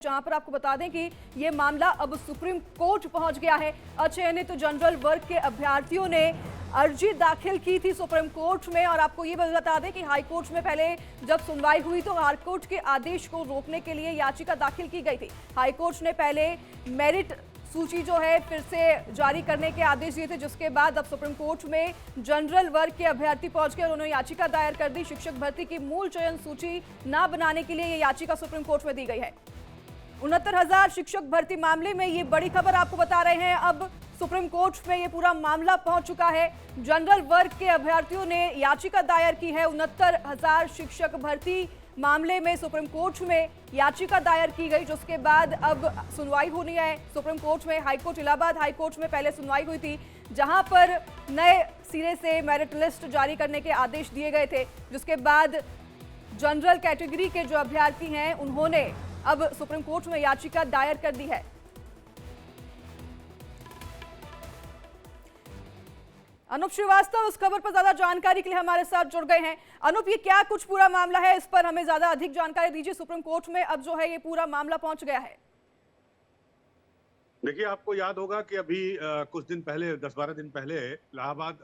जहां पर आपको बता दें कि ये मामला अब सुप्रीम कोर्ट पहुंच गया है। अचयनित जनरल वर्ग के अभ्यर्थियों ने अर्जी दाखिल की थी सुप्रीम कोर्ट में और आपको ये बता दें कि हाई कोर्ट में पहले जब सुनवाई हुई तो हाई कोर्ट के आदेश को रोकने के लिए याचिका दाखिल की गई थी। हाई कोर्ट ने पहले मेरिट सूची जो है फिर से जारी करने के आदेश दिए थे, जिसके बाद अब सुप्रीम कोर्ट में जनरल वर्ग के अभ्यर्थी पहुंच गए और उन्होंने याचिका दायर कर दी। शिक्षक भर्ती की मूल चयन सूची न बनाने के लिए ये याचिका सुप्रीम कोर्ट में दी गई है। 69,000 शिक्षक भर्ती मामले में ये बड़ी खबर आपको बता रहे हैं। अब सुप्रीम कोर्ट में ये पूरा मामला पहुंच चुका है। जनरल वर्ग के अभ्यर्थियों ने याचिका दायर की है। 69,000 शिक्षक भर्ती मामले में सुप्रीम कोर्ट में याचिका दायर की गई, जिसके बाद अब सुनवाई होनी है सुप्रीम कोर्ट में। हाईकोर्ट इलाहाबाद हाईकोर्ट में पहले सुनवाई हुई थी, जहां पर नए सिरे से मेरिट लिस्ट जारी करने के आदेश दिए गए थे, जिसके बाद जनरल कैटेगरी के जो अभ्यर्थी हैं उन्होंने अब सुप्रीम कोर्ट में याचिका दायर कर दी है। अनूप श्रीवास्तव इस खबर पर ज्यादा जानकारी के लिए हमारे साथ जुड़ गए हैं। अनूप, ये क्या कुछ पूरा मामला है, इस पर हमें ज्यादा अधिक जानकारी दीजिए। सुप्रीम कोर्ट में अब जो है ये पूरा मामला पहुंच गया है। देखिए, आपको याद होगा कि अभी कुछ दिन पहले 10-12 दिन पहले इलाहाबाद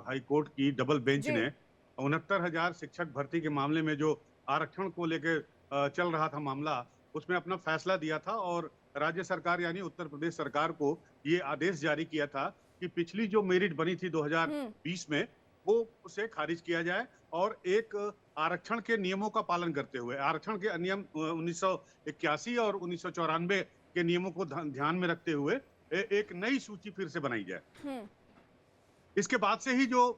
हाई कोर्ट की डबल बेंच ने 69,000 शिक्षक भर्ती के मामले में जो आरक्षण को लेकर चल रहा था मामला, उसमें अपना फैसला दिया था और राज्य सरकार यानी उत्तर प्रदेश सरकार को ये आदेश जारी किया था कि पिछली जो मेरिट बनी थी 2020 में वो उसे खारिज किया जाए और एक आरक्षण के नियमों का पालन करते हुए आरक्षण के नियम 1981 और 1994 के नियमों को ध्यान में रखते हुए एक नई सूची फिर से बनाई जाए। इसके बाद से ही जो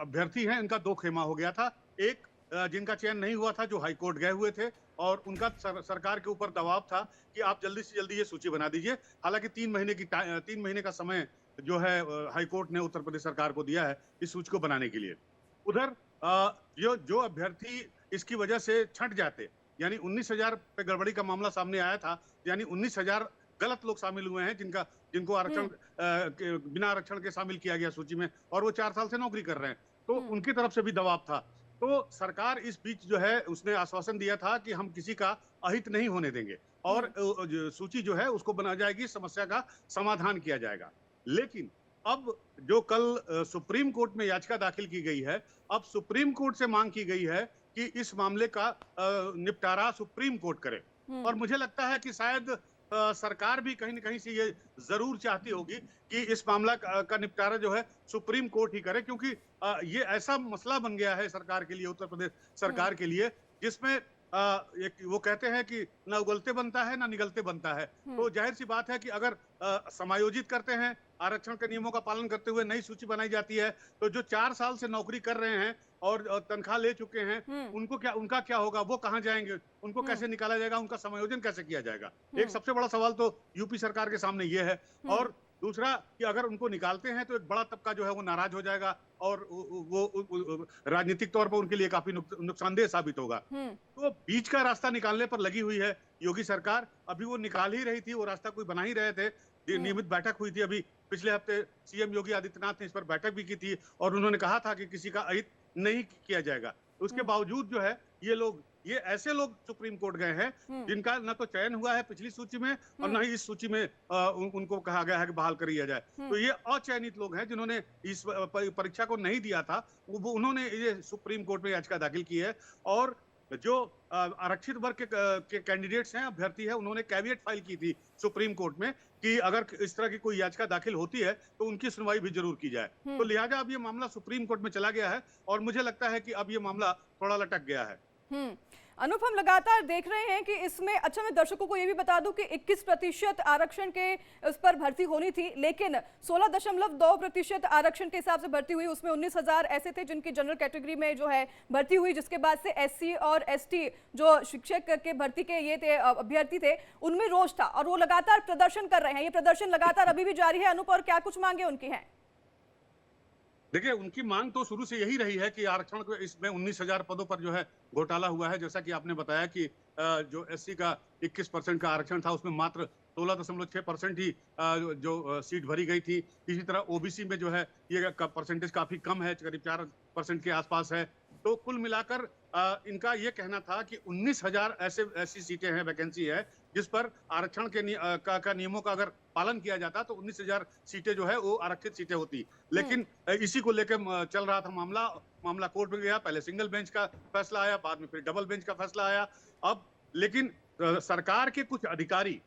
अभ्यर्थी हैं इनका दो खेमा हो गया था। एक जिनका चयन नहीं हुआ था, जो हाई कोर्ट गए हुए थे और उनका सरकार के ऊपर दबाव था कि आप जल्दी से जल्दी ये सूची बना दीजिए। हालांकि 3 महीने का समय जो है हाई कोर्ट ने उत्तर प्रदेश सरकार को दिया है इस सूची को बनाने के लिए। उधर जो अभ्यर्थी इसकी वजह से छंट जाते, यानी 19,000 पे गड़बड़ी का मामला सामने आया था, यानी 19,000 गलत लोग शामिल हुए हैं जिनको आरक्षण बिना आरक्षण के शामिल किया गया सूची में और वो 4 साल से नौकरी कर रहे हैं, तो उनकी तरफ से भी दबाव था। तो सरकार इस बीच जो है उसने आश्वासन दिया था कि हम किसी का अहित नहीं होने देंगे और सूची जो है उसको बनाई जाएगी, समस्या का समाधान किया जाएगा। लेकिन अब जो कल सुप्रीम कोर्ट में याचिका दाखिल की गई है, अब सुप्रीम कोर्ट से मांग की गई है कि इस मामले का निपटारा सुप्रीम कोर्ट करे और मुझे लगता है कि शायद सरकार भी कहीं न कहीं से ये जरूर चाहती होगी कि इस मामला का निपटारा जो है सुप्रीम कोर्ट ही करे, क्योंकि ये ऐसा मसला बन गया है सरकार के लिए, उत्तर प्रदेश सरकार के लिए, जिसमें वो कहते हैं कि ना उगलते बनता है ना निगलते बनता है। तो जाहिर सी बात है कि अगर समायोजित करते हैं, आरक्षण के नियमों का पालन करते हुए नई सूची बनाई जाती है, तो जो 4 साल से नौकरी कर रहे हैं और तनख्वाह ले चुके हैं, उनका क्या होगा, वो कहाँ जाएंगे, उनको कैसे निकाला जाएगा, उनका समायोजन कैसे किया जाएगा। एक सबसे बड़ा सवाल तो यूपी सरकार के सामने ये है और दूसरा कि अगर उनको निकालते हैं तो एक बड़ा तबका जो है वो नाराज हो जाएगा और वो राजनीतिक तौर पर उनके लिए काफी नुकसानदेह साबित होगा। तो बीच का रास्ता निकालने पर लगी हुई है योगी सरकार। अभी वो निकाल ही रही थी, वो रास्ता कोई बना ही रहे थे। नियमित बैठक हुई थी अभी पिछले हफ्ते, सीएम योगी आदित्यनाथ ने इस पर बैठक भी की थी और उन्होंने कहा था कि किसी का अहित नहीं किया जाएगा। उसके बावजूद जो है ये ऐसे लोग सुप्रीम कोर्ट गए हैं जिनका न तो चयन हुआ है पिछली सूची में और न ही इस सूची में उनको कहा गया है कि बहाल कर दिया जाए। तो ये अचयनित लोग हैं जिन्होंने इस परीक्षा को नहीं दिया था, उन्होंने ये सुप्रीम कोर्ट में याचिका दाखिल की है और जो आरक्षित वर्ग के कैंडिडेट्स हैं, अभ्यर्थी है, उन्होंने कैविएट फाइल की थी सुप्रीम कोर्ट में कि अगर इस तरह की कोई याचिका दाखिल होती है तो उनकी सुनवाई भी जरूर की जाए। तो लिहाजा अब ये मामला सुप्रीम कोर्ट में चला गया है और मुझे लगता है कि अब ये मामला थोड़ा लटक गया है। अनूप, हम लगातार देख रहे हैं कि इसमें, अच्छा मैं दर्शकों को ये भी बता दूं कि 21% आरक्षण के उस पर भर्ती होनी थी, लेकिन 16.2% आरक्षण के हिसाब से भर्ती हुई। उसमें 19,000 ऐसे थे जिनकी जनरल कैटेगरी में जो है भर्ती हुई, जिसके बाद से एससी और एसटी जो शिक्षक के भर्ती के ये थे अभ्यर्थी थे, उनमें रोष था और वो लगातार प्रदर्शन कर रहे हैं। ये प्रदर्शन लगातार अभी भी जारी है अनूप, और क्या कुछ मांगे उनकी हैं? देखिए, उनकी मांग तो शुरू से यही रही है कि आरक्षण को, इसमें 19,000 पदों पर जो है घोटाला हुआ है। जैसा कि आपने बताया कि जो एससी का 21% का आरक्षण था, उसमें मात्र 16.6% ही जो सीट भरी गई थी। इसी तरह ओबीसी में जो है ये परसेंटेज काफी कम है, करीब 4% के आसपास है। तो कुल मिलाकर इनका ये कहना था कि 19,000 ऐसी सीटें हैं, वैकेंसी है, जिस पर आरक्षण के का नियमों का अगर पालन किया जाता तो 19,000 सीटें जो है वो आरक्षित सीटें होती। लेकिन इसी को लेकर चल रहा था मामला कोर्ट में गया। पहले सिंगल बेंच का फैसला आया, बाद में फिर डबल बेंच का फैसला आया। अब लेकिन सरकार के कुछ अधिकारी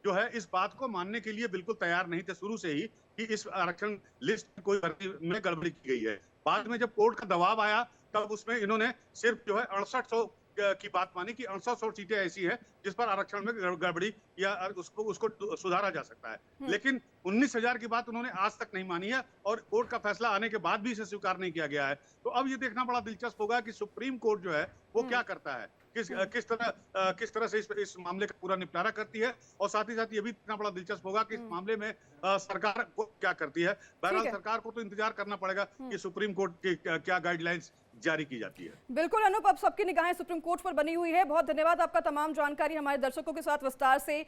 जो है इस बात को मानने के लिए बिल्कुल तैयार नहीं थे शुरू से ही कि इस आरक्षण लिस्ट में कोई भर्ती में गड़बड़ी की गई है। बाद में जब कोर्ट का दबाव आया तब उसमें इन्होंने सिर्फ जो है 6800 की बात मानी कि 6800 सीटें ऐसी हैं जिस पर आरक्षण में गड़बड़ी या उसको सुधारा जा सकता है। लेकिन 19,000 की बात उन्होंने आज तक नहीं मानी है और कोर्ट का फैसला आने के बाद भी इसे स्वीकार नहीं किया गया है। तो अब ये देखना बड़ा दिलचस्प होगा कि सुप्रीम कोर्ट जो है वो क्या करता है, किस तरह से इस मामले का पूरा निपटारा करती है, और साथ ही साथ ये भी देखना बड़ा दिलचस्प होगा कि इस मामले में सरकार को क्या करती है। बहरहाल सरकार को तो इंतजार करना पड़ेगा कि सुप्रीम कोर्ट की क्या गाइडलाइंस जारी की जाती है। बिल्कुल अनूप, अब सबकी निगाहें सुप्रीम कोर्ट पर बनी हुई है। बहुत धन्यवाद आपका तमाम जानकारी हमारे दर्शकों के साथ विस्तार से